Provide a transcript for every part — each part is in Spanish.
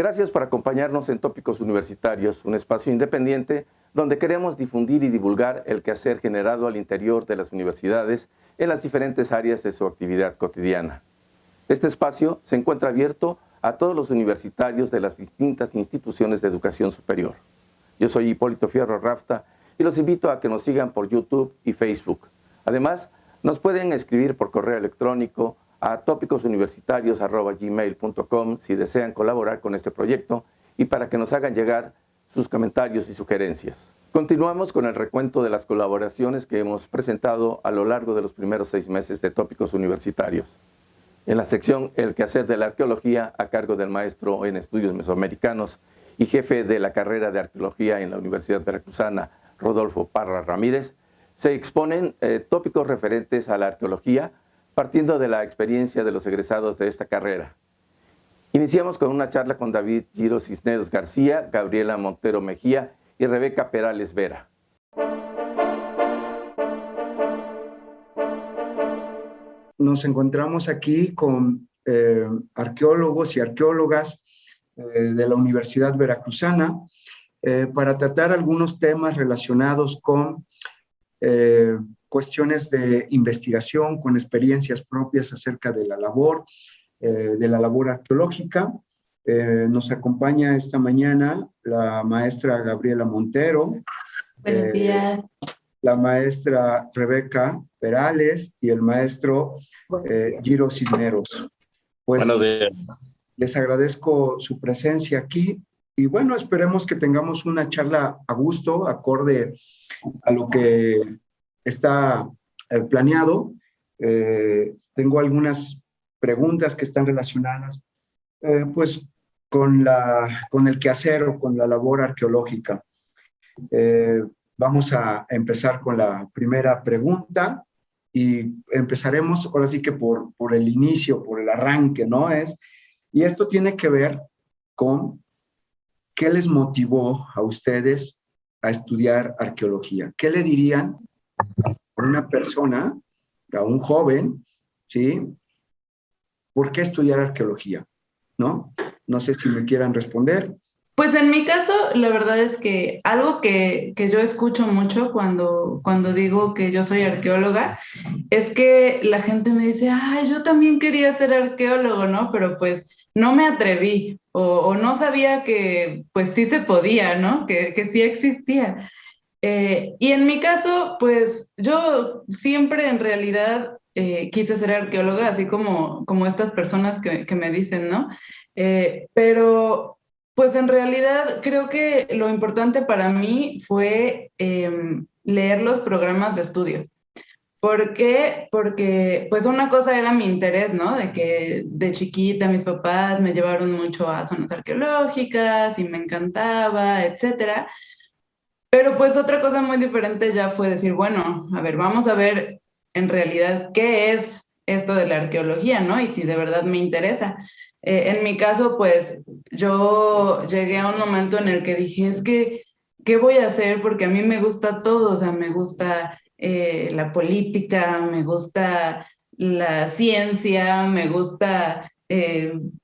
Gracias por acompañarnos en Tópicos Universitarios, un espacio independiente donde queremos difundir y divulgar el quehacer generado al interior de las universidades en las diferentes áreas de su actividad cotidiana. Este espacio se encuentra abierto a todos los universitarios de las distintas instituciones de educación superior. Yo soy Hipólito Fierro Rafta y los invito a que nos sigan por YouTube y Facebook. Además, nos pueden escribir por correo electrónico a topicosuniversitarios@gmail.com si desean colaborar con este proyecto y para que nos hagan llegar sus comentarios y sugerencias. Continuamos con el recuento de las colaboraciones que hemos presentado a lo largo de los primeros 6 meses de Tópicos Universitarios. En la sección El quehacer de la arqueología, a cargo del maestro en estudios mesoamericanos y jefe de la carrera de arqueología en la Universidad Veracruzana, Rodolfo Parra Ramírez, se exponen tópicos referentes a la arqueología, partiendo de la experiencia de los egresados de esta carrera. Iniciamos con una charla con David Giro Cisneros García, Gabriela Montero Mejía y Rebeca Perales Vera. Nos encontramos aquí con arqueólogos y arqueólogas de la Universidad Veracruzana para tratar algunos temas relacionados con cuestiones de investigación, con experiencias propias acerca de la labor arqueológica. Nos acompaña esta mañana la maestra Gabriela Montero. Buenos días. La maestra Rebeca Perales y el maestro Giro Cisneros. Pues, buenos días. Les agradezco su presencia aquí y bueno, esperemos que tengamos una charla a gusto, acorde a lo que está planeado. Tengo algunas preguntas que están relacionadas pues con el quehacer o con la labor arqueológica. Vamos a empezar con la primera pregunta y empezaremos ahora sí que por el inicio, por el arranque, ¿no? Y esto tiene que ver con qué les motivó a ustedes a estudiar arqueología. ¿Qué le dirían a una persona, a un joven, ¿sí? ¿Por qué estudiar arqueología? ¿No? No sé si me quieran responder. Pues en mi caso, la verdad es que algo que yo escucho mucho cuando digo que yo soy arqueóloga es que la gente me dice, ay, yo también quería ser arqueólogo, ¿no? Pero pues no me atreví o no sabía que pues sí se podía, ¿no? Que sí existía. Y en mi caso, pues yo siempre en realidad quise ser arqueóloga, así como estas personas que me dicen, ¿no? Pero pues en realidad creo que lo importante para mí fue leer los programas de estudio. ¿Por qué? Porque pues una cosa era mi interés, ¿no? De que de chiquita mis papás me llevaron mucho a zonas arqueológicas y me encantaba, etcétera. Pero pues otra cosa muy diferente ya fue decir, bueno, a ver, vamos a ver en realidad qué es esto de la arqueología, ¿no? Y si de verdad me interesa. En mi caso, pues yo llegué a un momento en el que dije, es que, ¿qué voy a hacer? Porque a mí me gusta todo, o sea, me gusta la política, me gusta la ciencia, me gusta,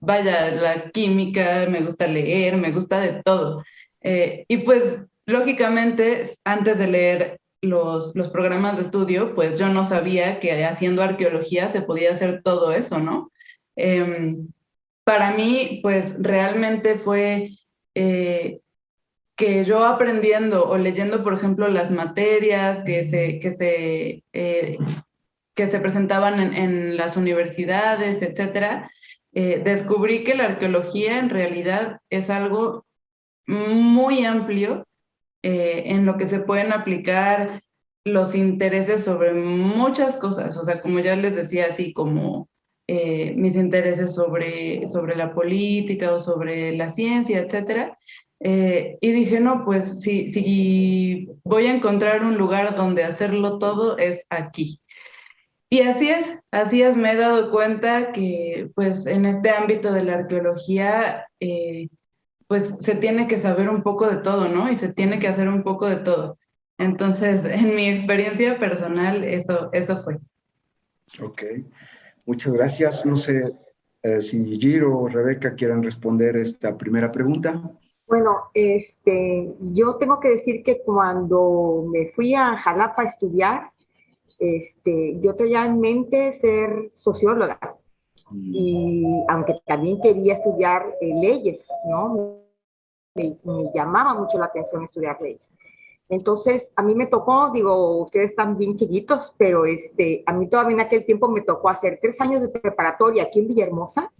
vaya, la química, me gusta leer, me gusta de todo. Y pues, lógicamente, antes de leer los programas de estudio, pues yo no sabía que haciendo arqueología se podía hacer todo eso, ¿no? Para mí, pues realmente fue que yo aprendiendo o leyendo, por ejemplo, las materias que se presentaban en las universidades, etcétera, descubrí que la arqueología en realidad es algo muy amplio en lo que se pueden aplicar los intereses sobre muchas cosas, o sea, como ya les decía, así como mis intereses sobre la política o sobre la ciencia, etcétera. Y dije, no, pues si voy a encontrar un lugar donde hacerlo todo es aquí. Y así es, me he dado cuenta que pues en este ámbito de la arqueología pues se tiene que saber un poco de todo, ¿no? Y se tiene que hacer un poco de todo. Entonces, en mi experiencia personal, eso fue. Ok, muchas gracias. No sé, Si Giro o Rebeca quieren responder esta primera pregunta. Bueno, yo tengo que decir que cuando me fui a Jalapa a estudiar, yo tenía en mente ser socióloga y aunque también quería estudiar leyes, ¿no? Me llamaba mucho la atención estudiar leyes. Entonces, a mí me tocó, digo, ustedes están bien chiquitos, pero a mí todavía en aquel tiempo me tocó hacer 3 años de preparatoria aquí en Villahermosa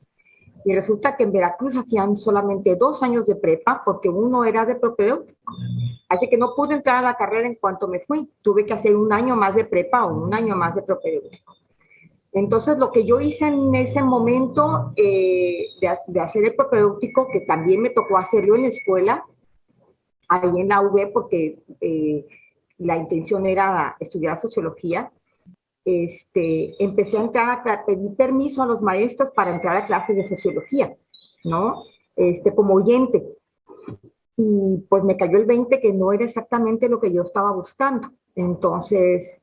y resulta que en Veracruz hacían solamente 2 años de prepa porque uno era de propedéutico. Así que no pude entrar a la carrera en cuanto me fui. Tuve que hacer un año más de prepa o un año más de propedéutico. Entonces, lo que yo hice en ese momento de hacer el propedéutico, que también me tocó hacerlo en la escuela, ahí en la UV, porque la intención era estudiar sociología, empecé a entrar pedir permiso a los maestros para entrar a clases de sociología, ¿no? Como oyente. Y pues me cayó el 20 que no era exactamente lo que yo estaba buscando. Entonces,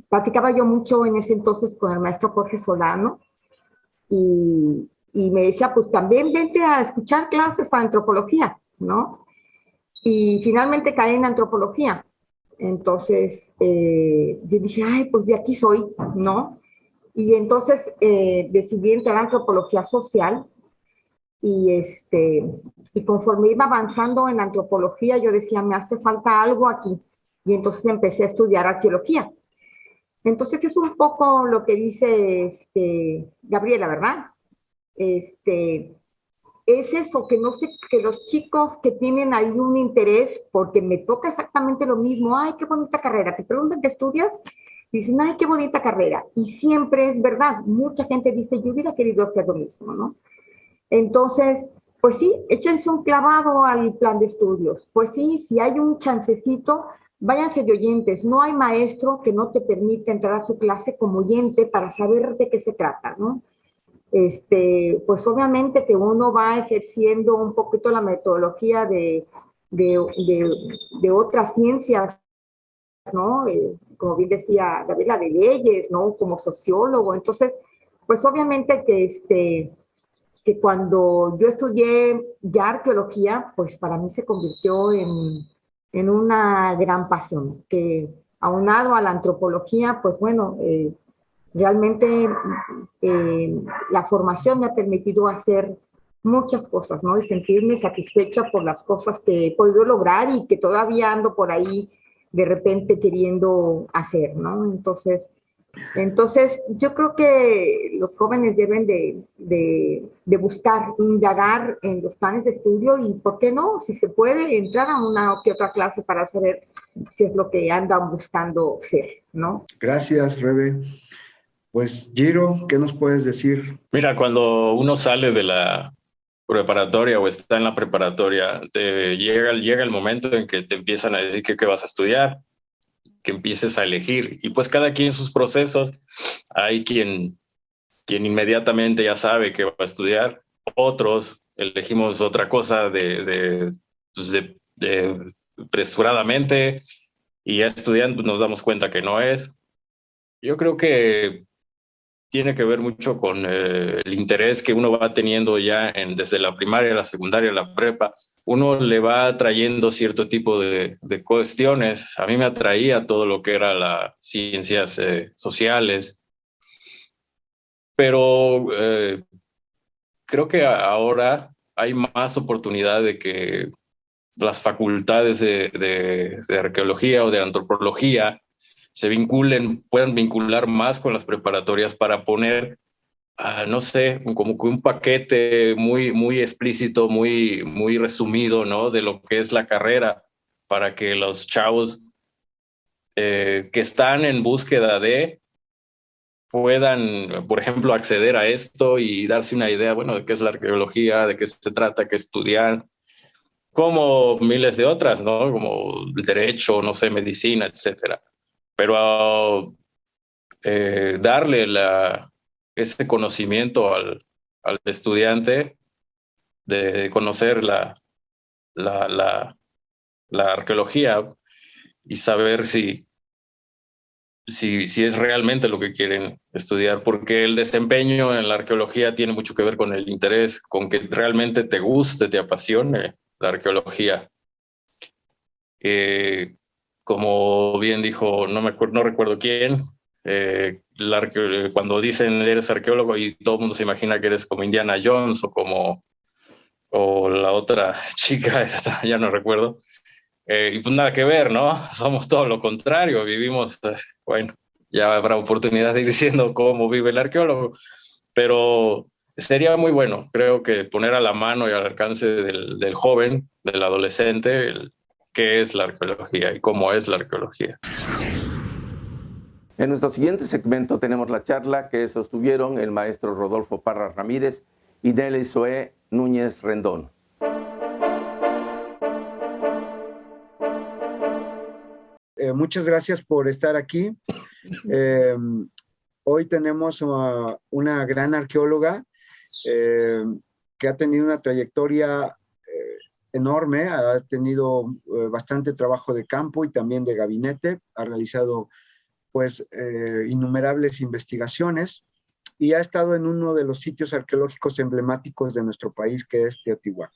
practicaba yo mucho en ese entonces con el maestro Jorge Solano y me decía, pues también vente a escuchar clases a antropología, ¿no? Y finalmente caí en antropología. Entonces, yo dije, ay, pues de aquí soy, ¿no? Y entonces decidí entrar a antropología social y, y conforme iba avanzando en antropología, yo decía, me hace falta algo aquí. Y entonces empecé a estudiar arqueología. Entonces es un poco lo que dice Gabriela, ¿verdad? Este, es eso, que no sé, que los chicos que tienen ahí un interés, porque me toca exactamente lo mismo, ay, qué bonita carrera, te preguntan qué estudias, dicen, ay, qué bonita carrera, y siempre es verdad, mucha gente dice, yo hubiera querido hacer lo mismo, ¿no? Entonces, pues sí, échense un clavado al plan de estudios, pues sí, si hay un chancecito, váyanse de oyentes, no hay maestro que no te permita entrar a su clase como oyente para saber de qué se trata, ¿no? Pues obviamente que uno va ejerciendo un poquito la metodología de otras ciencias, ¿no? Como bien decía Gabriela, de leyes, ¿no? Como sociólogo. Entonces, pues obviamente que cuando yo estudié ya arqueología, pues para mí se convirtió en una gran pasión, que aunado a la antropología, pues bueno, realmente la formación me ha permitido hacer muchas cosas, ¿no? Y sentirme satisfecha por las cosas que he podido lograr y que todavía ando por ahí de repente queriendo hacer, ¿no? Entonces yo creo que los jóvenes deben de buscar, indagar en los planes de estudio y, ¿por qué no? Si se puede, entrar a una o que otra clase para saber si es lo que andan buscando ser, ¿no? Gracias, Rebe. Pues, Giro, ¿qué nos puedes decir? Mira, cuando uno sale de la preparatoria o está en la preparatoria, llega el momento en que te empiezan a decir qué vas a estudiar, que empieces a elegir. Y pues cada quien sus procesos. Hay quien inmediatamente ya sabe que va a estudiar. Otros elegimos otra cosa pues apresuradamente y ya estudiando nos damos cuenta que no es. Yo creo que tiene que ver mucho con el interés que uno va teniendo ya desde la primaria, la secundaria, la prepa. Uno le va trayendo cierto tipo de cuestiones. A mí me atraía todo lo que era las ciencias sociales, pero creo que ahora hay más oportunidad de que las facultades de arqueología o de antropología puedan vincular más con las preparatorias para poner, no sé, como que un paquete muy, muy explícito, muy, muy resumido, ¿no? De lo que es la carrera, para que los chavos que están en búsqueda puedan, por ejemplo, acceder a esto y darse una idea, bueno, de qué es la arqueología, de qué se trata, qué estudiar, como miles de otras, ¿no? Como el derecho, no sé, medicina, etcétera. Pero darle ese conocimiento al estudiante de conocer la arqueología y saber si si es realmente lo que quieren estudiar, porque el desempeño en la arqueología tiene mucho que ver con el interés, con que realmente te guste, te apasione la arqueología. Como bien dijo, no recuerdo quién, cuando dicen eres arqueólogo y todo el mundo se imagina que eres como Indiana Jones o la otra chica, ya no recuerdo. Y pues nada que ver, ¿no? Somos todo lo contrario, vivimos, bueno, ya habrá oportunidad de ir diciendo cómo vive el arqueólogo, pero sería muy bueno, creo que poner a la mano y al alcance del joven, del adolescente, qué es la arqueología y cómo es la arqueología. En nuestro siguiente segmento tenemos la charla que sostuvieron el maestro Rodolfo Parra Ramírez y Nelly Zoe Núñez Rendón. Muchas gracias por estar aquí. Hoy tenemos una gran arqueóloga que ha tenido una trayectoria enorme, ha tenido bastante trabajo de campo y también de gabinete, ha realizado pues innumerables investigaciones y ha estado en uno de los sitios arqueológicos emblemáticos de nuestro país, que es Teotihuacán.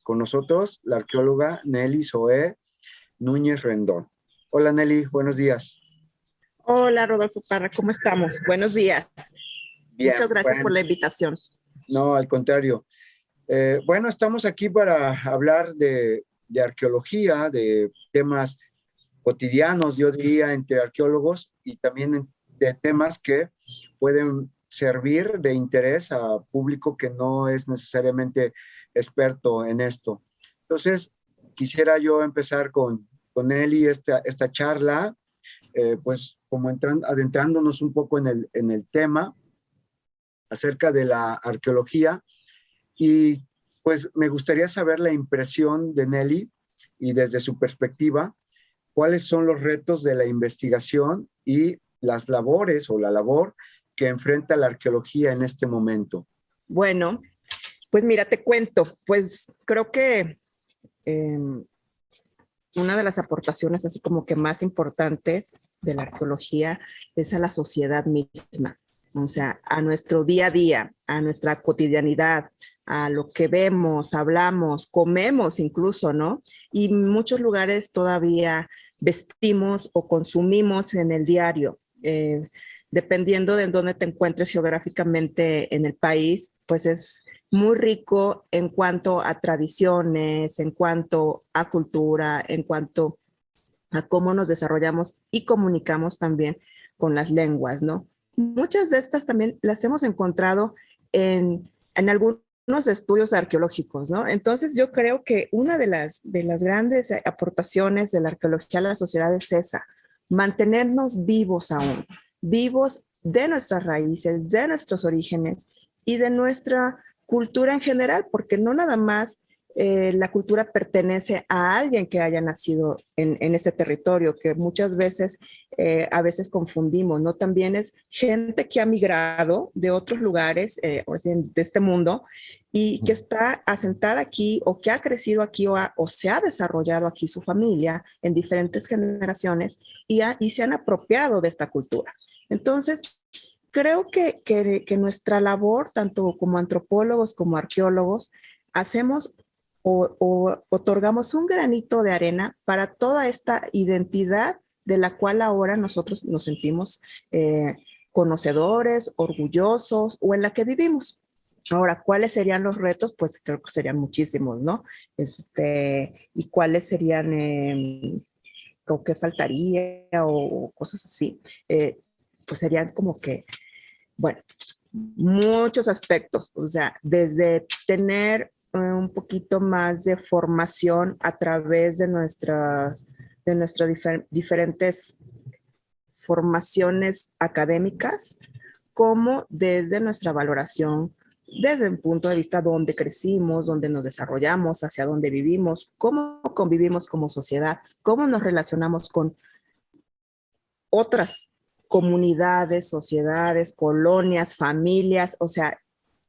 Con nosotros, la arqueóloga Nelly Zoe Núñez Rendón. Hola Nelly, buenos días. Hola Rodolfo Parra, ¿cómo estamos? Buenos días. Bien, muchas gracias por la invitación. No, al contrario. Bueno, estamos aquí para hablar de arqueología, de temas cotidianos, yo diría, entre arqueólogos y también de temas que pueden servir de interés a público que no es necesariamente experto en esto. Entonces, quisiera yo empezar con Nelly esta charla, pues como adentrándonos un poco en el tema acerca de la arqueología. Y pues me gustaría saber la impresión de Nelly y desde su perspectiva, cuáles son los retos de la investigación y las labores o la labor que enfrenta la arqueología en este momento. Bueno, pues mira, te cuento, pues creo que una de las aportaciones así como que más importantes de la arqueología es a la sociedad misma, o sea, a nuestro día a día, a nuestra cotidianidad, a lo que vemos, hablamos, comemos incluso, ¿no? Y en muchos lugares todavía vestimos o consumimos en el diario. Dependiendo de dónde te encuentres geográficamente en el país, pues es muy rico en cuanto a tradiciones, en cuanto a cultura, en cuanto a cómo nos desarrollamos y comunicamos también con las lenguas, ¿no? Muchas de estas también las hemos encontrado en algunos estudios arqueológicos, ¿no? Entonces yo creo que una de las grandes aportaciones de la arqueología a la sociedad es esa, mantenernos vivos aún, vivos de nuestras raíces, de nuestros orígenes y de nuestra cultura en general, porque no nada más la cultura pertenece a alguien que haya nacido en ese territorio, que muchas veces, a veces confundimos, ¿no? También es gente que ha migrado de otros lugares, o sea, de este mundo, y que está asentada aquí o que ha crecido aquí o se ha desarrollado aquí su familia en diferentes generaciones y se han apropiado de esta cultura. Entonces, creo que nuestra labor, tanto como antropólogos como arqueólogos, hacemos o otorgamos un granito de arena para toda esta identidad de la cual ahora nosotros nos sentimos conocedores, orgullosos o en la que vivimos. Ahora, ¿cuáles serían los retos? Pues creo que serían muchísimos, ¿no? ¿Y cuáles serían, o qué faltaría o cosas así? Pues serían como que, bueno, muchos aspectos, o sea, desde tener un poquito más de formación a través de nuestras diferentes formaciones académicas, como desde nuestra valoración, desde un punto de vista donde crecimos, donde nos desarrollamos, hacia dónde vivimos, cómo convivimos como sociedad, cómo nos relacionamos con otras comunidades, sociedades, colonias, familias, o sea,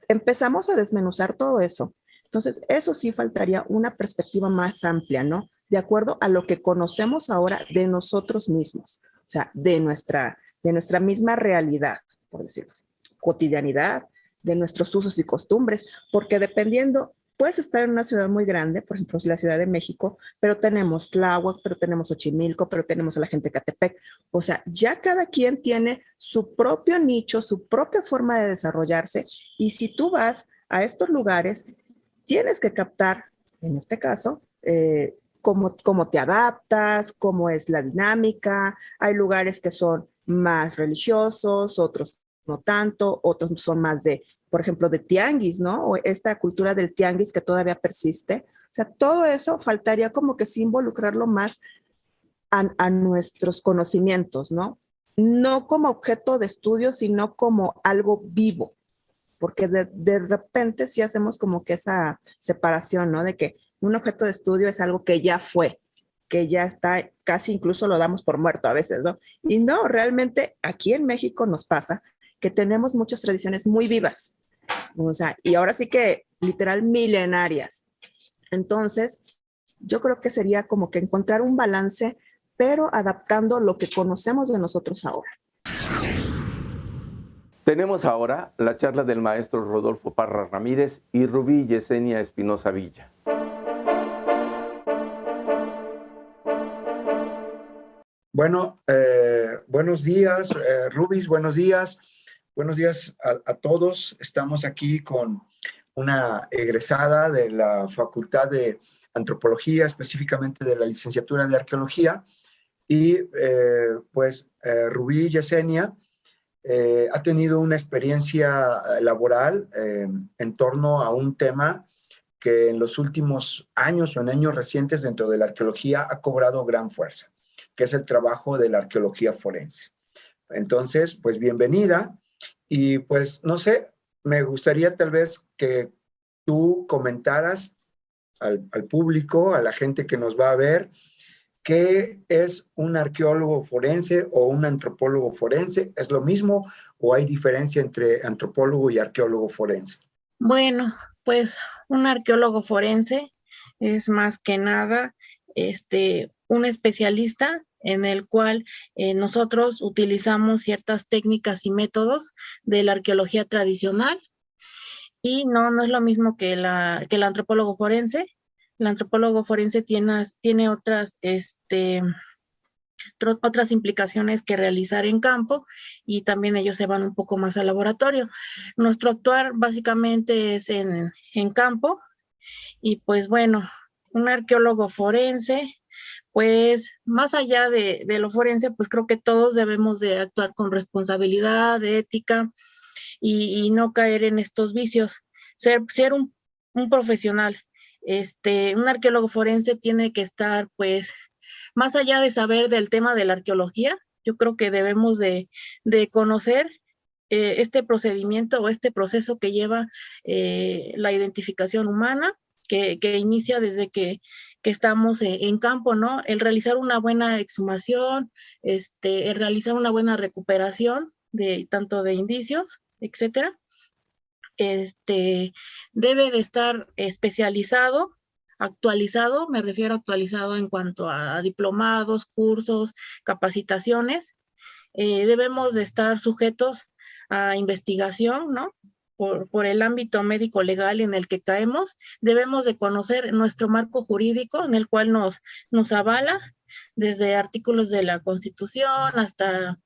empezamos a desmenuzar todo eso. Entonces, eso sí faltaría una perspectiva más amplia, ¿no? De acuerdo a lo que conocemos ahora de nosotros mismos. sea, de nuestra misma realidad, por decirlo así, cotidianidad, de nuestros usos y costumbres, porque dependiendo, puedes estar en una ciudad muy grande, por ejemplo, la Ciudad de México, pero tenemos Tláhuac, pero tenemos Xochimilco, pero tenemos a la gente de Catepec. O sea, ya cada quien tiene su propio nicho, su propia forma de desarrollarse, y si tú vas a estos lugares, tienes que captar, en este caso, cómo te adaptas, cómo es la dinámica. Hay lugares que son más religiosos, otros no tanto, otros son más de, por ejemplo, de tianguis, ¿no? O esta cultura del tianguis que todavía persiste. O sea, todo eso faltaría como que sí involucrarlo más a nuestros conocimientos, ¿no? No como objeto de estudio, sino como algo vivo, porque de repente sí hacemos como que esa separación, ¿no? De que un objeto de estudio es algo que ya fue, que ya está, casi incluso lo damos por muerto a veces, ¿no? Y no, realmente aquí en México nos pasa que tenemos muchas tradiciones muy vivas, o sea, y ahora sí que literal milenarias. Entonces, yo creo que sería como que encontrar un balance, pero adaptando lo que conocemos de nosotros ahora. Tenemos ahora la charla del maestro Rodolfo Parra Ramírez y Rubí Yesenia Espinosa Villa. Bueno, buenos días, Rubis, buenos días. Buenos días a todos. Estamos aquí con una egresada de la Facultad de Antropología, específicamente de la licenciatura de Arqueología. Y Rubí Yesenia ha tenido una experiencia laboral en torno a un tema que en los últimos años o en años recientes dentro de la arqueología ha cobrado gran fuerza, que es el trabajo de la arqueología forense. Entonces, pues bienvenida. Y pues, no sé, me gustaría tal vez que tú comentaras al público, a la gente que nos va a ver, ¿qué es un arqueólogo forense o un antropólogo forense? ¿Es lo mismo o hay diferencia entre antropólogo y arqueólogo forense? Bueno, pues un arqueólogo forense es más que nada un especialista en el cual nosotros utilizamos ciertas técnicas y métodos de la arqueología tradicional, y no es lo mismo que el antropólogo forense. El antropólogo forense tiene otras implicaciones que realizar en campo, y también ellos se van un poco más al laboratorio. Nuestro actuar básicamente es en campo, y pues bueno, un arqueólogo forense, pues más allá de lo forense, pues creo que todos debemos de actuar con responsabilidad, de ética, y no caer en estos vicios, ser un profesional. Un arqueólogo forense tiene que estar, pues, más allá de saber del tema de la arqueología, yo creo que debemos de conocer este procedimiento o este proceso que lleva la identificación humana, que inicia desde que estamos en campo, ¿no? El realizar una buena exhumación, el realizar una buena recuperación tanto de indicios, etcétera. Debe de estar especializado, actualizado, me refiero a actualizado en cuanto a diplomados, cursos, capacitaciones. Debemos de estar sujetos a investigación, ¿no? Por el ámbito médico legal en el que caemos. Debemos de conocer nuestro marco jurídico en el cual nos avala, desde artículos de la Constitución hasta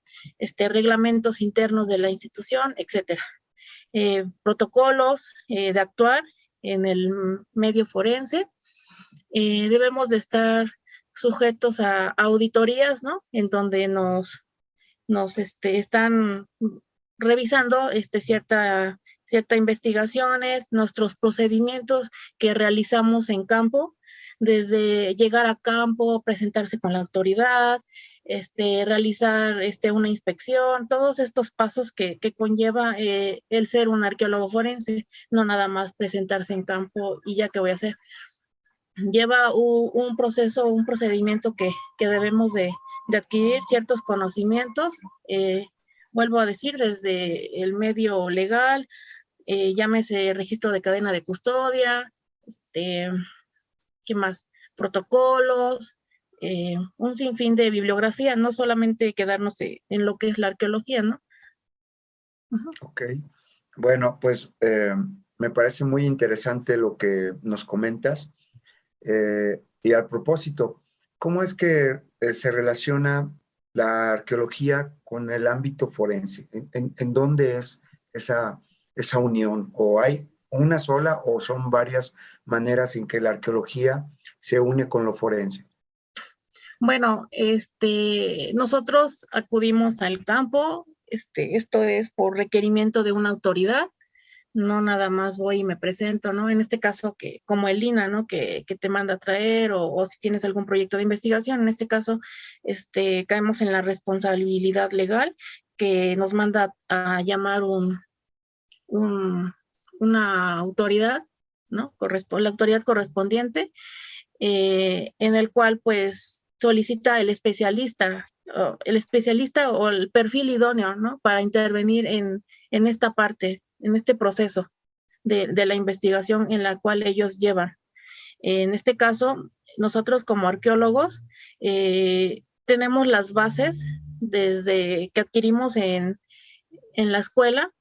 reglamentos internos de la institución, etcétera. Protocolos de actuar en el medio forense. Debemos de estar sujetos a auditorías, ¿no? En donde nos están revisando ciertas investigaciones, nuestros procedimientos que realizamos en campo, desde llegar a campo, presentarse con la autoridad, realizar una inspección, todos estos pasos que conlleva el ser un arqueólogo forense, no nada más presentarse en campo y ya, ¿qué voy a hacer? Lleva un proceso, un procedimiento que debemos de adquirir ciertos conocimientos, vuelvo a decir, desde el medio legal, llámese registro de cadena de custodia, ¿qué más? Protocolos, un sinfín de bibliografía, no solamente quedarnos en lo que es la arqueología, ¿no? Ok. Bueno, pues me parece muy interesante lo que nos comentas. Y al propósito, ¿cómo es que se relaciona la arqueología con el ámbito forense? ¿En dónde es esa unión? ¿O hay una sola o son varias maneras en que la arqueología se une con lo forense? Bueno, nosotros acudimos al campo, esto es por requerimiento de una autoridad, no nada más voy y me presento, ¿no? En este caso, que como el INA, ¿no? Que te manda a traer o si tienes algún proyecto de investigación, en este caso, caemos en la responsabilidad legal que nos manda a llamar una autoridad, ¿no? La autoridad correspondiente, en el cual pues solicita el especialista o el perfil idóneo, ¿no? Para intervenir en esta parte, en este proceso de la investigación en la cual ellos llevan. En este caso, nosotros como arqueólogos tenemos las bases desde que adquirimos en la escuela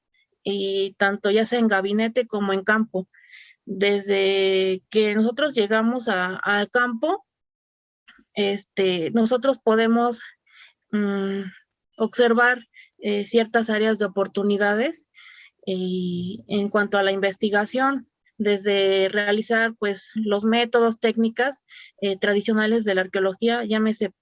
y tanto ya sea en gabinete como en campo. Desde que nosotros llegamos al campo, nosotros podemos observar ciertas áreas de oportunidades y en cuanto a la investigación, desde realizar pues los métodos, técnicas tradicionales de la arqueología, llámese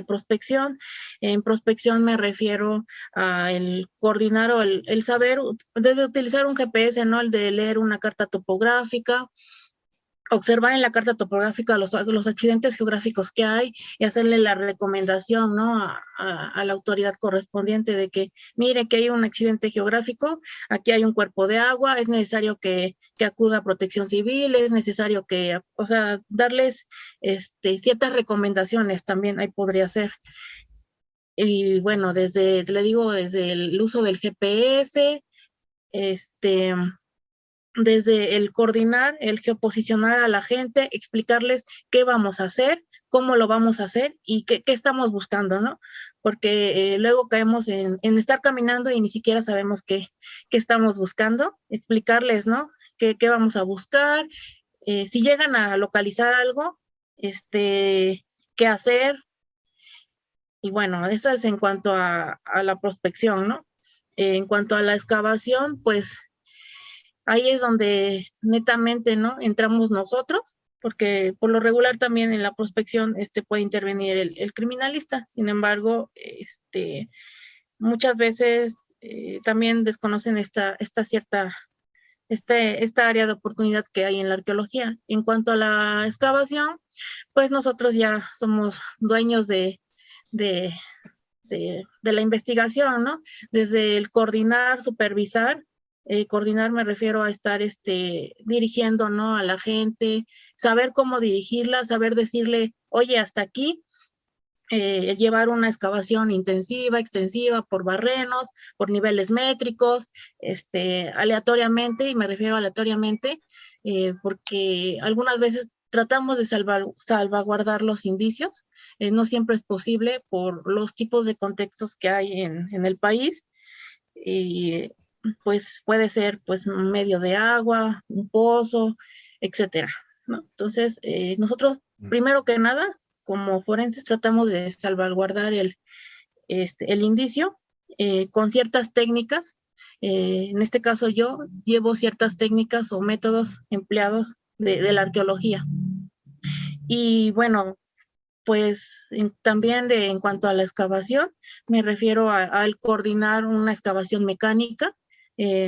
prospección. En prospección me refiero a el coordinar o el saber, desde utilizar un GPS, ¿no? El de leer una carta topográfica, observar en la carta topográfica los accidentes geográficos que hay y hacerle la recomendación, ¿no? a la autoridad correspondiente de que, mire que hay un accidente geográfico, aquí hay un cuerpo de agua, es necesario que acuda a Protección Civil, es necesario que, o sea, darles ciertas recomendaciones también ahí podría ser. Y bueno, desde el uso del GPS, desde el coordinar, el geoposicionar a la gente, explicarles qué vamos a hacer, cómo lo vamos a hacer y qué estamos buscando, ¿no? Porque luego caemos en estar caminando y ni siquiera sabemos qué estamos buscando, explicarles, ¿no? Qué vamos a buscar, si llegan a localizar algo, qué hacer. Y bueno, eso es en cuanto a la prospección, ¿no? En cuanto a la excavación, pues ahí es donde netamente, ¿no? Entramos nosotros, porque por lo regular también en la prospección puede intervenir el criminalista. Sin embargo, muchas veces también desconocen esta área de oportunidad que hay en la arqueología. En cuanto a la excavación, pues nosotros ya somos dueños de la investigación, ¿no? Desde el coordinar, supervisar. Coordinar me refiero a estar dirigiendo, ¿no? A la gente, saber cómo dirigirla, saber decirle, oye, hasta aquí, llevar una excavación intensiva, extensiva, por barrenos, por niveles métricos, aleatoriamente, y me refiero aleatoriamente, porque algunas veces tratamos de salvaguardar los indicios, no siempre es posible por los tipos de contextos que hay en el país, y pues puede ser pues un medio de agua, un pozo, etcétera, ¿no? Entonces, nosotros, primero que nada, como forenses, tratamos de salvaguardar el indicio con ciertas técnicas. En este caso, yo llevo ciertas técnicas o métodos empleados de la arqueología. Y bueno, pues también en cuanto a la excavación, me refiero al coordinar una excavación mecánica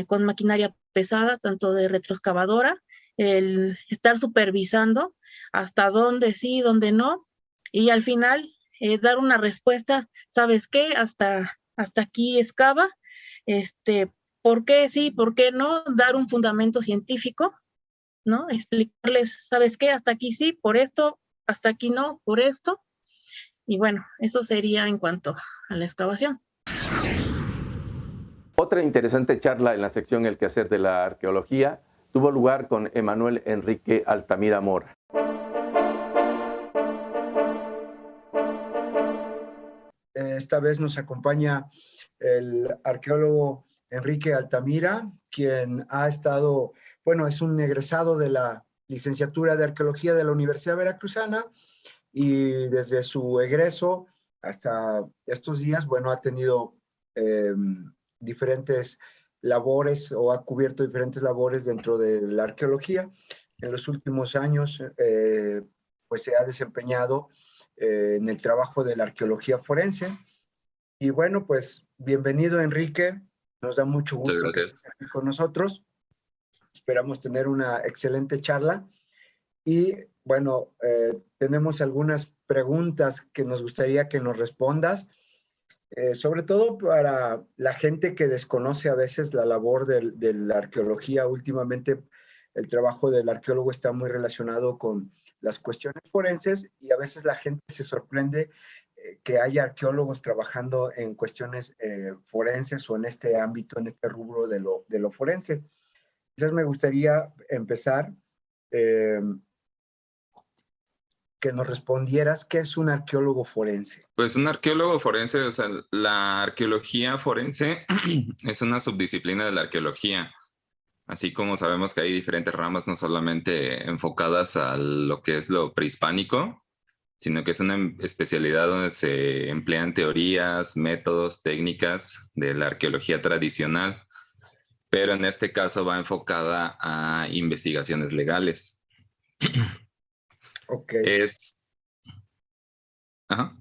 con maquinaria pesada, tanto de retroexcavadora, el estar supervisando hasta dónde sí, dónde no, y al final dar una respuesta, ¿sabes qué? Hasta aquí excava, ¿por qué sí, por qué no? Dar un fundamento científico, ¿no? Explicarles, ¿sabes qué? Hasta aquí sí, por esto, hasta aquí no, por esto. Y bueno, eso sería en cuanto a la excavación. Otra interesante charla en la sección El quehacer de la arqueología tuvo lugar con Emanuel Enrique Altamira Mora. esta vez nos acompaña el arqueólogo Enrique Altamira, quien ha estado, bueno, es un egresado de la licenciatura de Arqueología de la Universidad Veracruzana, y desde su egreso hasta estos días, bueno, ha tenido diferentes labores o ha cubierto diferentes labores dentro de la arqueología. En los últimos años, pues se ha desempeñado en el trabajo de la arqueología forense. Y bueno, pues bienvenido, Enrique. Nos da mucho gusto que estés aquí con nosotros. Esperamos tener una excelente charla. Y bueno, tenemos algunas preguntas que nos gustaría que nos respondas, sobre todo para la gente que desconoce a veces la labor de la arqueología. Últimamente el trabajo del arqueólogo está muy relacionado con las cuestiones forenses y a veces la gente se sorprende que haya arqueólogos trabajando en cuestiones forenses o en este ámbito, en este rubro de lo forense. Entonces me gustaría empezar que nos respondieras qué es un arqueólogo forense. Pues un arqueólogo forense, o sea, la arqueología forense es una subdisciplina de la arqueología. Así como sabemos que hay diferentes ramas, no solamente enfocadas a lo que es lo prehispánico, sino que es una especialidad donde se emplean teorías, métodos, técnicas de la arqueología tradicional, pero en este caso va enfocada a investigaciones legales. Ok. Ajá.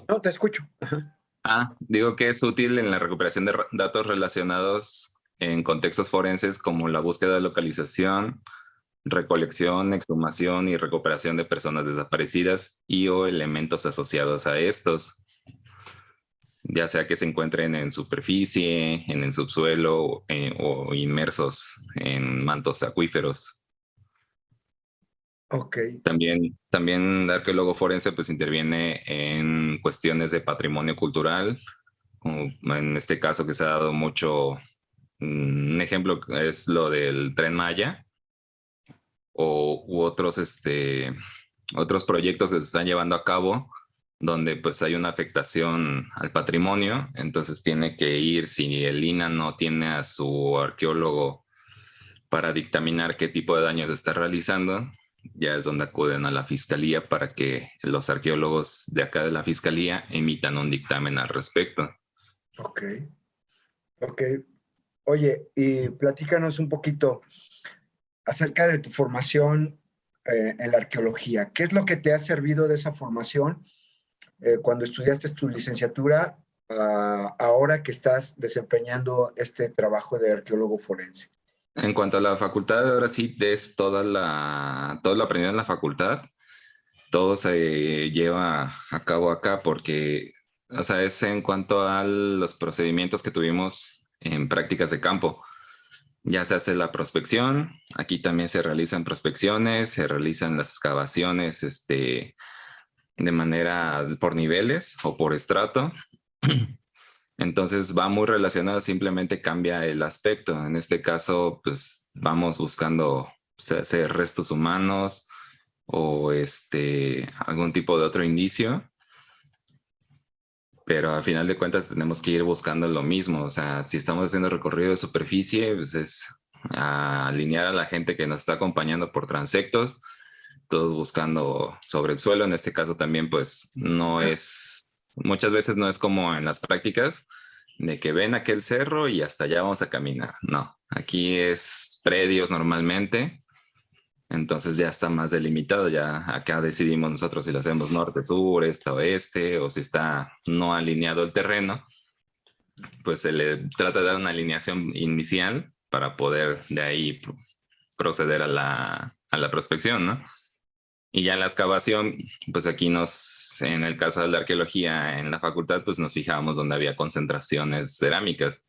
No, te escucho. Ajá. Digo que es útil en la recuperación de datos relacionados en contextos forenses como la búsqueda de localización, recolección, exhumación y recuperación de personas desaparecidas y o elementos asociados a estos, ya sea que se encuentren en superficie, en el subsuelo o inmersos en mantos acuíferos. Ok. También el arqueólogo forense pues interviene en cuestiones de patrimonio cultural, como en este caso que se ha dado mucho. Un ejemplo es lo del Tren Maya u otros proyectos que se están llevando a cabo donde pues hay una afectación al patrimonio, entonces tiene que ir, si el INAH no tiene a su arqueólogo para dictaminar qué tipo de daños está realizando, ya es donde acuden a la fiscalía para que los arqueólogos de acá de la fiscalía emitan un dictamen al respecto. Ok. Oye, y platícanos un poquito acerca de tu formación en la arqueología. ¿Qué es lo que te ha servido de esa formación cuando estudiaste tu licenciatura ahora que estás desempeñando este trabajo de arqueólogo forense? En cuanto a la facultad, ahora sí es todo lo aprendido en la facultad. Todo se lleva a cabo acá porque, o sea, es en cuanto a los procedimientos que tuvimos en prácticas de campo. Ya se hace la prospección, aquí también se realizan prospecciones, se realizan las excavaciones de manera por niveles o por estrato. Entonces va muy relacionado, simplemente cambia el aspecto. En este caso, pues vamos buscando hacer restos humanos o algún tipo de otro indicio. Pero a final de cuentas tenemos que ir buscando lo mismo. O sea, si estamos haciendo recorrido de superficie, pues es alinear a la gente que nos está acompañando por transectos, todos buscando sobre el suelo. En este caso también, pues muchas veces no es como en las prácticas, de que ven aquel cerro y hasta allá vamos a caminar. No, aquí es predios normalmente. Entonces ya está más delimitado, ya acá decidimos nosotros si lo hacemos norte, sur, este, oeste, o si está no alineado el terreno, pues se le trata de dar una alineación inicial para poder de ahí proceder a la prospección, ¿no? Y ya la excavación, pues aquí en el caso de la arqueología en la facultad, pues nos fijábamos donde había concentraciones cerámicas.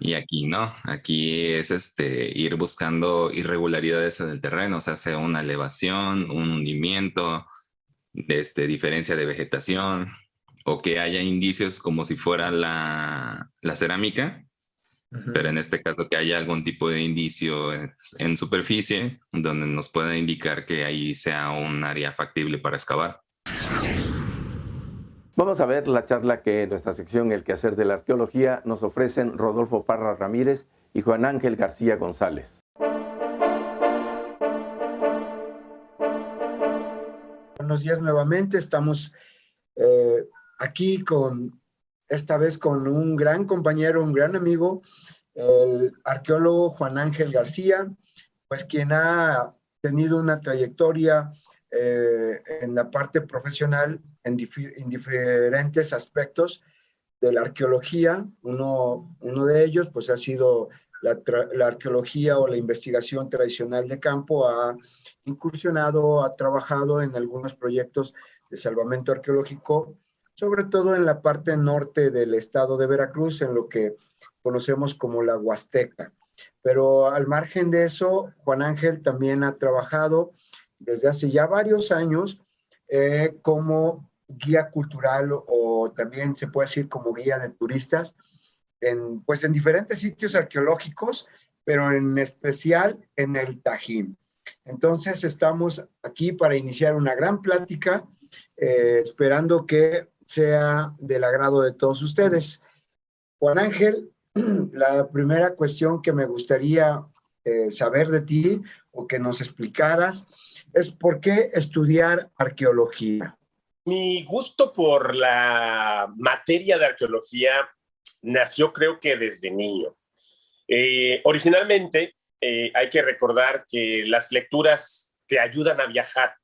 Y aquí no, aquí es ir buscando irregularidades en el terreno, o sea, sea una elevación, un hundimiento, diferencia de vegetación, o que haya indicios como si fuera la cerámica, pero en este caso que haya algún tipo de indicio en superficie donde nos pueda indicar que ahí sea un área factible para excavar. Vamos a ver la charla que en nuestra sección El Quehacer de la Arqueología nos ofrecen Rodolfo Parra Ramírez y Juan Ángel García González. Buenos días nuevamente, estamos aquí esta vez con un gran compañero, un gran amigo, el arqueólogo Juan Ángel García, pues quien ha tenido una trayectoria en la parte profesional en diferentes aspectos de la arqueología. Uno de ellos pues ha sido la arqueología o la investigación tradicional de campo. Ha incursionado, ha trabajado en algunos proyectos de salvamento arqueológico, sobre todo en la parte norte del estado de Veracruz, en lo que conocemos como la Huasteca. Pero al margen de eso, Juan Ángel también ha trabajado desde hace ya varios años como guía cultural, o también se puede decir como guía de turistas, en diferentes sitios arqueológicos, pero en especial en el Tajín. Entonces estamos aquí para iniciar una gran plática, esperando que sea del agrado de todos ustedes. Juan Ángel, la primera cuestión que me gustaría saber de ti o que nos explicaras es ¿por qué estudiar arqueología? Mi gusto por la materia de arqueología nació, creo que desde niño. Originalmente, hay que recordar que las lecturas te ayudan a viajar.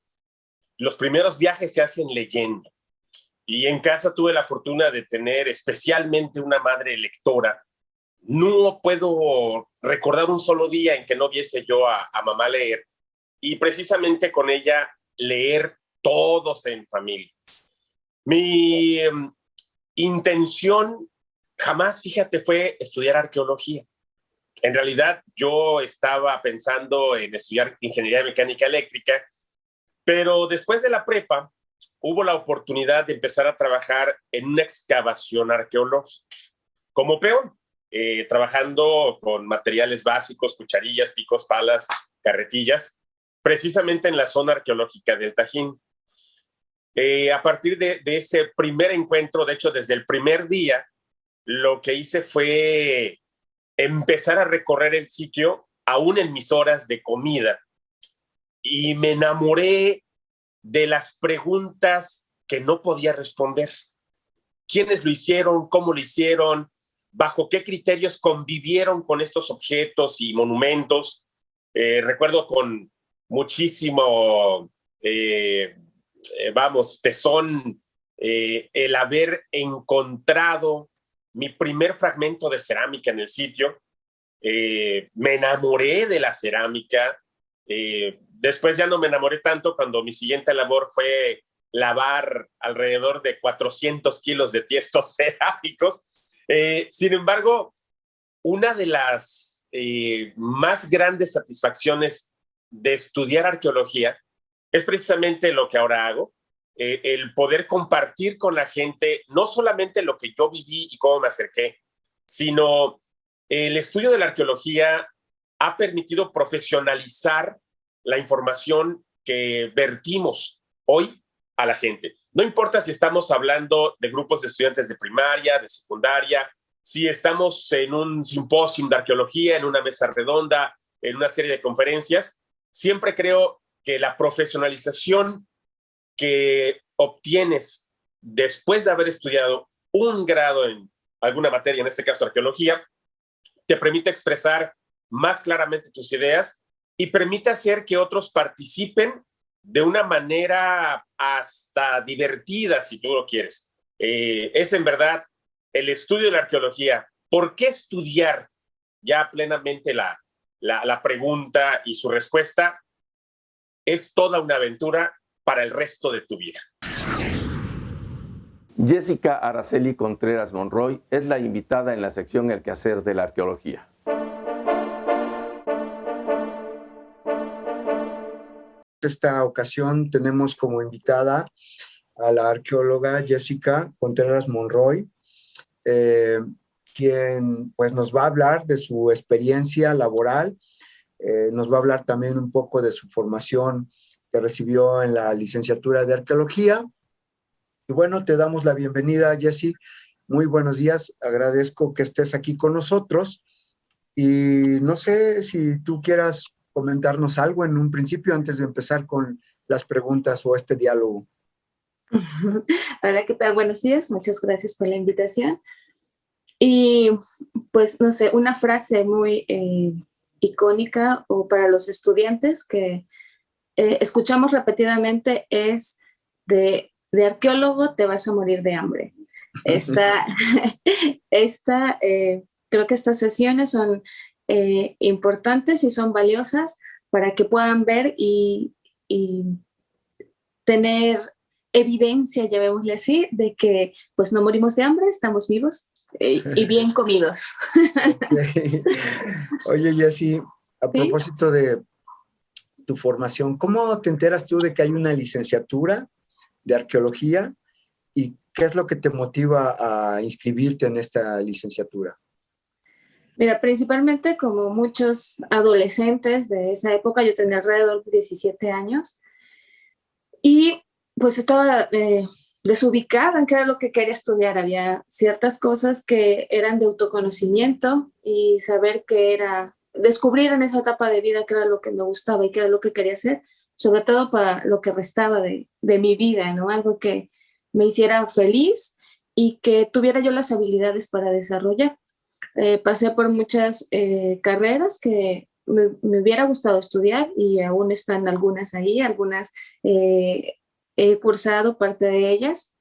Los primeros viajes se hacen leyendo. Y en casa tuve la fortuna de tener especialmente una madre lectora. No puedo recordar un solo día en que no viese yo a mamá leer. Y precisamente con ella leer todos en familia. Mi intención jamás, fíjate, fue estudiar arqueología. En realidad, yo estaba pensando en estudiar ingeniería mecánica eléctrica, pero después de la prepa, hubo la oportunidad de empezar a trabajar en una excavación arqueológica como peón, trabajando con materiales básicos, cucharillas, picos, palas, carretillas, precisamente en la zona arqueológica del Tajín. A partir de ese primer encuentro, de hecho, desde el primer día, lo que hice fue empezar a recorrer el sitio, aún en mis horas de comida, y me enamoré de las preguntas que no podía responder. ¿Quiénes lo hicieron? ¿Cómo lo hicieron? ¿Bajo qué criterios convivieron con estos objetos y monumentos? Recuerdo con muchísimo, tesón, el haber encontrado mi primer fragmento de cerámica en el sitio. Me enamoré de la cerámica. Después ya no me enamoré tanto cuando mi siguiente labor fue lavar alrededor de 400 kilos de tiestos cerámicos. Sin embargo, una de las más grandes satisfacciones de estudiar arqueología es precisamente lo que ahora hago, el poder compartir con la gente no solamente lo que yo viví y cómo me acerqué, sino el estudio de la arqueología ha permitido profesionalizar la información que vertimos hoy a la gente. No importa si estamos hablando de grupos de estudiantes de primaria, de secundaria, si estamos en un simposio de arqueología, en una mesa redonda, en una serie de conferencias, siempre creo que la profesionalización que obtienes después de haber estudiado un grado en alguna materia, en este caso arqueología, te permite expresar más claramente tus ideas y permite hacer que otros participen de una manera hasta divertida, si tú lo quieres. Es en verdad el estudio de la arqueología. ¿Por qué estudiar? Ya plenamente la pregunta y su respuesta es toda una aventura para el resto de tu vida. Jessica Araceli Contreras Monroy es la invitada en la sección El Quehacer de la Arqueología. Esta ocasión tenemos como invitada a la arqueóloga Jessica Contreras Monroy, quien pues nos va a hablar de su experiencia laboral, nos va a hablar también un poco de su formación que recibió en la licenciatura de arqueología Y bueno, te damos la bienvenida, Jessy. Muy buenos días. Agradezco que estés aquí con nosotros. Y no sé si tú quieras comentarnos algo en un principio antes de empezar con las preguntas o este diálogo. Hola, ¿qué tal? Buenos días. Muchas gracias por la invitación. Y pues, no sé, una frase muy icónica o para los estudiantes que escuchamos repetidamente es de arqueólogo te vas a morir de hambre. Esta, creo que estas sesiones son importantes y son valiosas para que puedan ver y tener evidencia, llamémosle así, de que pues no morimos de hambre, estamos vivos y bien comidos. Okay. Oye, Jessy, a ¿Sí? propósito de tu formación, ¿cómo te enteras tú de que hay una licenciatura de arqueología y qué es lo que te motiva a inscribirte en esta licenciatura? Mira, principalmente como muchos adolescentes de esa época, yo tenía alrededor de 17 años y pues estaba desubicada en qué era lo que quería estudiar. Había ciertas cosas que eran de autoconocimiento y saber qué era, descubrir en esa etapa de vida qué era lo que me gustaba y qué era lo que quería hacer, sobre todo para lo que restaba de mi vida, ¿no? Algo que me hiciera feliz y que tuviera yo las habilidades para desarrollar. Pasé por muchas carreras que me hubiera gustado estudiar y aún están algunas ahí, algunas he cursado parte de ellas,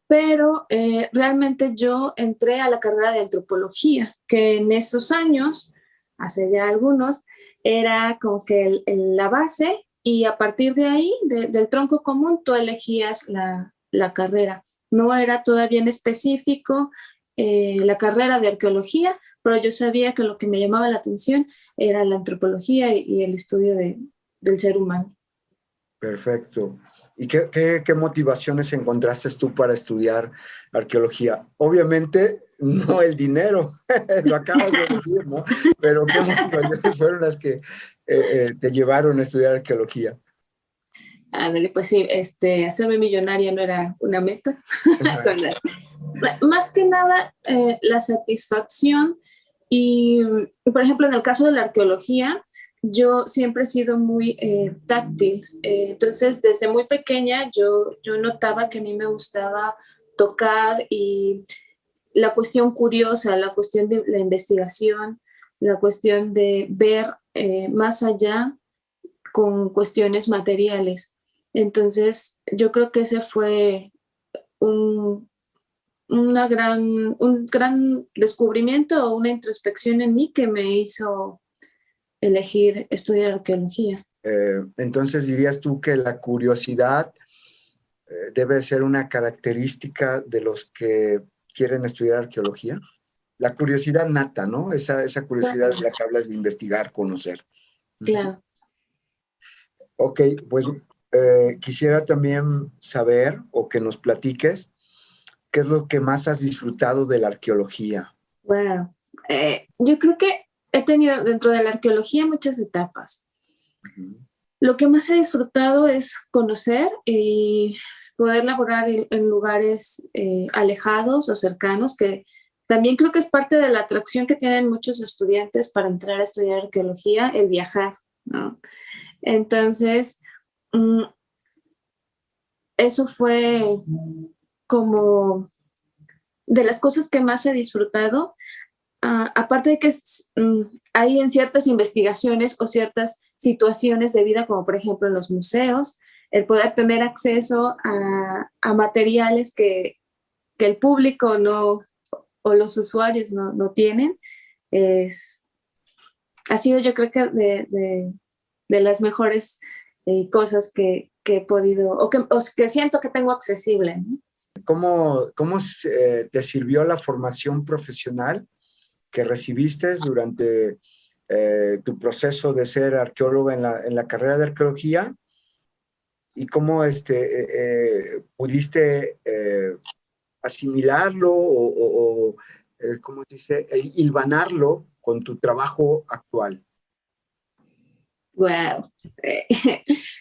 pero realmente yo entré a la carrera de antropología, que en esos años, hace ya algunos, era como que la base y a partir de ahí, del tronco común, tú elegías la carrera. No era todavía en específico la carrera de arqueología, pero yo sabía que lo que me llamaba la atención era la antropología y el estudio del ser humano. Perfecto. ¿Y qué motivaciones encontraste tú para estudiar arqueología? Obviamente, no el dinero, lo acabas de decir, ¿no? Pero ¿qué motivaciones fueron las que te llevaron a estudiar arqueología? Ándale, pues sí, hacerme millonaria no era una meta. Más que nada, la satisfacción y, por ejemplo, en el caso de la arqueología, yo siempre he sido muy táctil. Entonces, desde muy pequeña, yo notaba que a mí me gustaba tocar y la cuestión curiosa, la cuestión de la investigación, la cuestión de ver más allá con cuestiones materiales. Entonces, yo creo que ese fue un gran descubrimiento o una introspección en mí que me hizo elegir estudiar arqueología. Entonces, ¿dirías tú que la curiosidad debe ser una característica de los que quieren estudiar arqueología? La curiosidad nata, ¿no? Esa curiosidad de la que hablas de investigar, conocer. Claro. Ok, pues quisiera también saber o que nos platiques qué es lo que más has disfrutado de la arqueología. Wow. Yo creo que he tenido dentro de la arqueología muchas etapas. Lo que más he disfrutado es conocer y poder laborar en lugares alejados o cercanos, que también creo que es parte de la atracción que tienen muchos estudiantes para entrar a estudiar arqueología, el viajar, ¿no? Entonces, eso fue como de las cosas que más he disfrutado. Aparte de que hay en ciertas investigaciones o ciertas situaciones de vida, como por ejemplo en los museos, el poder tener acceso a materiales que el público no, o los usuarios no tienen, ha sido yo creo que de las mejores cosas que he podido, o que siento que tengo accesible, ¿no? ¿Cómo te sirvió la formación profesional que recibiste durante tu proceso de ser arqueóloga en la carrera de arqueología? ¿Y cómo pudiste asimilarlo o ¿cómo se dice? Hilvanarlo con tu trabajo actual? Wow.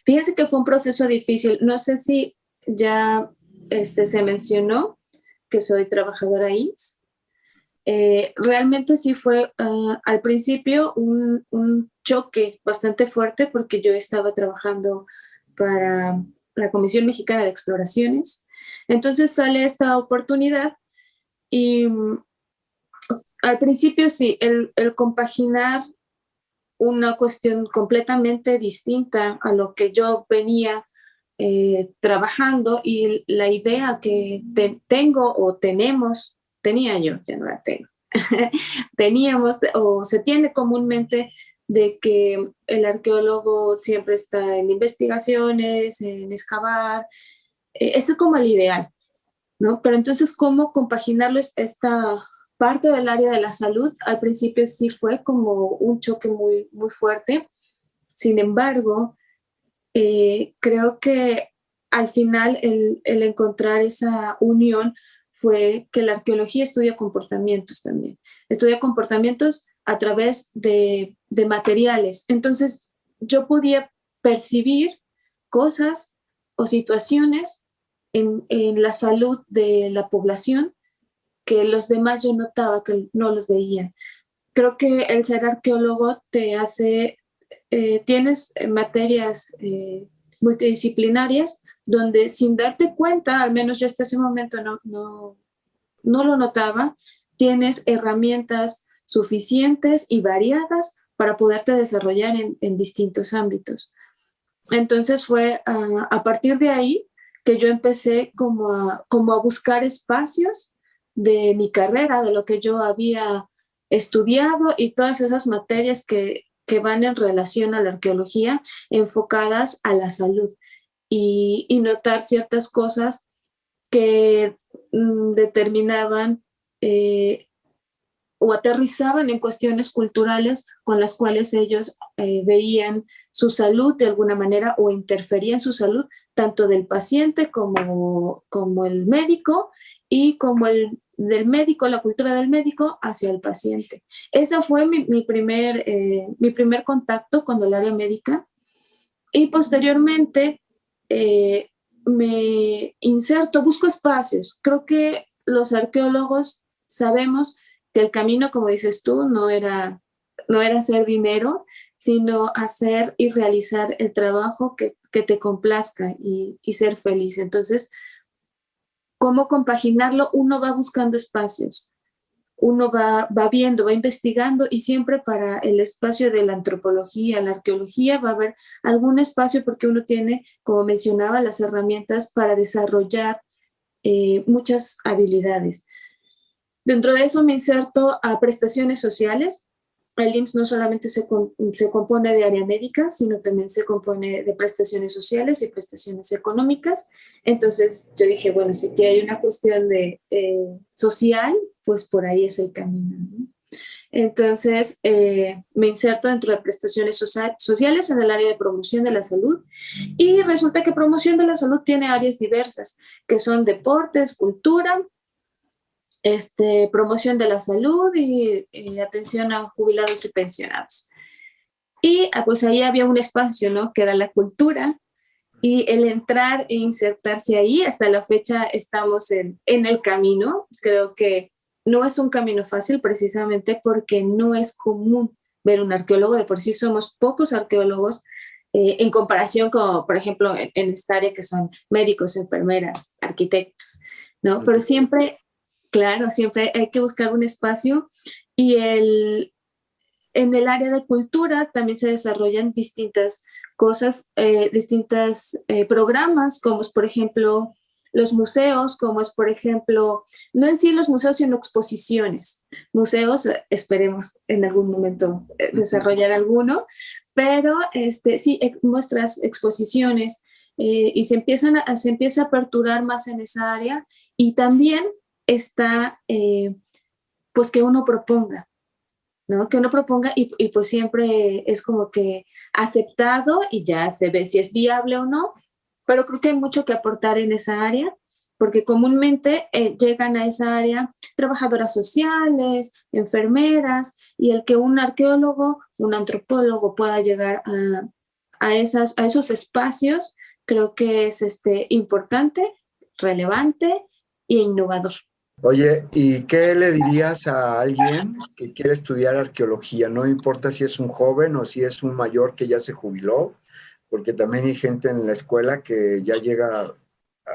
Fíjense que fue un proceso difícil. No sé si ya se mencionó que soy trabajadora IMSS. Realmente sí fue al principio un choque bastante fuerte porque yo estaba trabajando para la Comisión Mexicana de Exploraciones. Entonces sale esta oportunidad y al principio sí, el compaginar una cuestión completamente distinta a lo que yo venía trabajando y la idea que tengo o tenía yo, ya no la tengo, teníamos o se tiene comúnmente de que el arqueólogo siempre está en investigaciones, en excavar, ese es como el ideal, ¿no? Pero entonces, ¿cómo compaginarlo esta parte del área de la salud? Al principio sí fue como un choque muy, muy fuerte. Sin embargo, creo que al final el encontrar esa unión fue que la arqueología estudia comportamientos también. Estudia comportamientos a través de materiales. Entonces, yo podía percibir cosas o situaciones en la salud de la población que los demás yo notaba que no los veían. Creo que el ser arqueólogo te hace, tienes materias multidisciplinarias donde sin darte cuenta, al menos yo hasta ese momento no lo notaba, tienes herramientas suficientes y variadas para poderte desarrollar en distintos ámbitos. Entonces fue a partir de ahí que yo empecé como a buscar espacios de mi carrera, de lo que yo había estudiado y todas esas materias que van en relación a la arqueología enfocadas a la salud y notar ciertas cosas que determinaban o aterrizaban en cuestiones culturales con las cuales ellos veían su salud de alguna manera o interferían su salud, tanto del paciente como el médico y como del médico, la cultura del médico hacia el paciente. Ese fue mi primer contacto con el área médica y posteriormente me inserto, busco espacios. Creo que los arqueólogos sabemos que el camino, como dices tú, no era hacer dinero, sino hacer y realizar el trabajo que te complazca y ser feliz. Entonces, ¿cómo compaginarlo? Uno va buscando espacios, uno va viendo, va investigando y siempre para el espacio de la antropología, la arqueología, va a haber algún espacio porque uno tiene, como mencionaba, las herramientas para desarrollar muchas habilidades. Dentro de eso me inserto a prestaciones sociales. El IMSS no solamente se compone de área médica, sino también se compone de prestaciones sociales y prestaciones económicas. Entonces yo dije, bueno, si aquí hay una cuestión de social, pues por ahí es el camino, ¿no? Entonces me inserto dentro de prestaciones sociales en el área de promoción de la salud y resulta que promoción de la salud tiene áreas diversas, que son deportes, cultura, promoción de la salud y atención a jubilados y pensionados. Y pues ahí había un espacio, ¿no? Que era la cultura y el entrar e insertarse ahí, hasta la fecha estamos en el camino. Creo que no es un camino fácil precisamente porque no es común ver un arqueólogo, de por sí somos pocos arqueólogos en comparación con, por ejemplo, en esta área que son médicos, enfermeras, arquitectos, ¿no? Pero siempre... Claro, siempre hay que buscar un espacio y en el área de cultura también se desarrollan distintas cosas, distintos programas, como es, por ejemplo, los museos, como es, por ejemplo, no en sí los museos, sino exposiciones. Museos, esperemos en algún momento desarrollar alguno, pero sí, nuestras exposiciones y se empieza a aperturar más en esa área y también está, pues que uno proponga, ¿no? Que uno proponga y pues siempre es como que aceptado y ya se ve si es viable o no, pero creo que hay mucho que aportar en esa área, porque comúnmente llegan a esa área trabajadoras sociales, enfermeras, y el que un arqueólogo, un antropólogo pueda llegar a esos espacios creo que es importante, relevante e innovador. Oye, ¿y qué le dirías a alguien que quiere estudiar arqueología? No importa si es un joven o si es un mayor que ya se jubiló, porque también hay gente en la escuela que ya llega a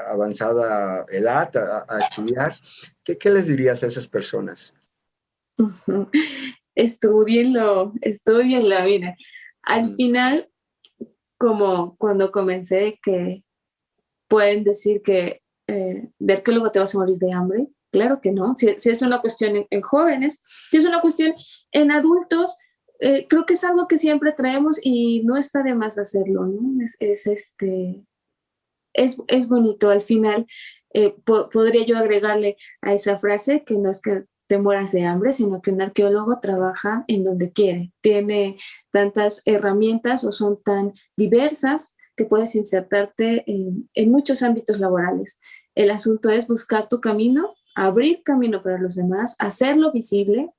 avanzada edad a estudiar. ¿Qué les dirías a esas personas? Estudienlo, mira. Al final, como cuando comencé, que pueden decir que de arqueólogo te vas a morir de hambre. Claro que no. Si es una cuestión en jóvenes, si es una cuestión en adultos, creo que es algo que siempre traemos y no está de más hacerlo, ¿no? Es bonito. Al final, podría yo agregarle a esa frase que no es que te mueras de hambre, sino que un arqueólogo trabaja en donde quiere. Tiene tantas herramientas o son tan diversas que puedes insertarte en muchos ámbitos laborales. El asunto es buscar tu camino, abrir camino para los demás, hacerlo visible,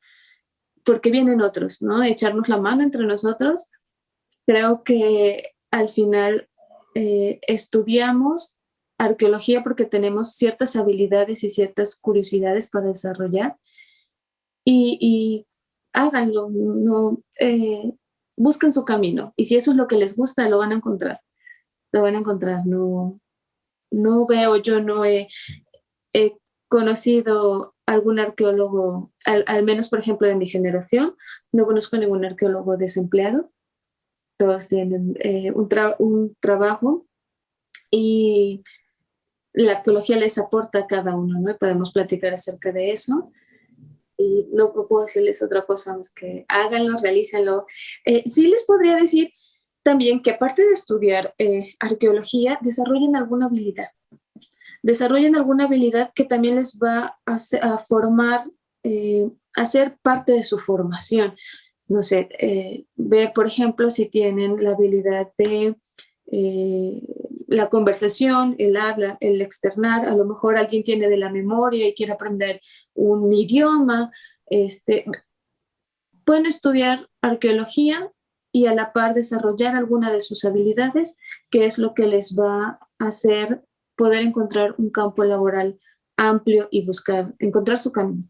porque vienen otros, ¿no? Echarnos la mano entre nosotros. Creo que al final estudiamos arqueología porque tenemos ciertas habilidades y ciertas curiosidades para desarrollar y háganlo, no, busquen su camino y si eso es lo que les gusta, lo van a encontrar. Lo van a encontrar. No veo, yo no he conocido algún arqueólogo, al menos por ejemplo de mi generación, no conozco ningún arqueólogo desempleado. Todos tienen un trabajo y la arqueología les aporta a cada uno, ¿no? Podemos platicar acerca de eso. Y no puedo decirles otra cosa más que háganlo, realícenlo. Sí les podría decir también que aparte de estudiar arqueología, desarrollen alguna habilidad. Desarrollen alguna habilidad que también les va a formar, a ser parte de su formación. No sé, ver, por ejemplo, si tienen la habilidad de la conversación, el habla, el externar. A lo mejor alguien tiene de la memoria y quiere aprender un idioma. Pueden estudiar arqueología y a la par desarrollar alguna de sus habilidades, que es lo que les va a hacer poder encontrar un campo laboral amplio y encontrar su camino.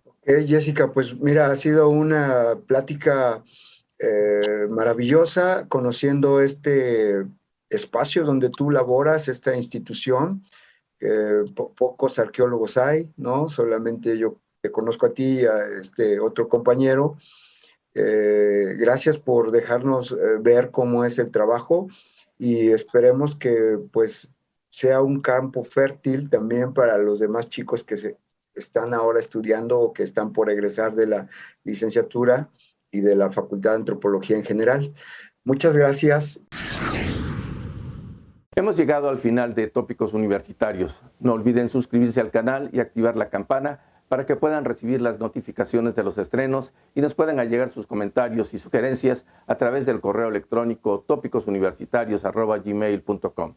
Ok, Jessica, pues mira, ha sido una plática maravillosa, conociendo este espacio donde tú laboras, esta institución, que pocos arqueólogos hay, ¿no? Solamente yo te conozco a ti y a este otro compañero. Gracias por dejarnos ver cómo es el trabajo y esperemos que pues sea un campo fértil también para los demás chicos que están ahora estudiando o que están por egresar de la licenciatura y de la Facultad de Antropología en general. Muchas gracias. Hemos llegado al final de Tópicos Universitarios. No olviden suscribirse al canal y activar la campana para que puedan recibir las notificaciones de los estrenos y nos puedan llegar sus comentarios y sugerencias a través del correo electrónico tópicosuniversitarios@gmail.com.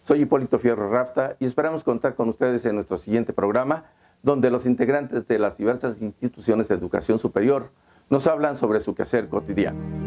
Soy Hipólito Fierro Rafta y esperamos contar con ustedes en nuestro siguiente programa, donde los integrantes de las diversas instituciones de educación superior nos hablan sobre su quehacer cotidiano.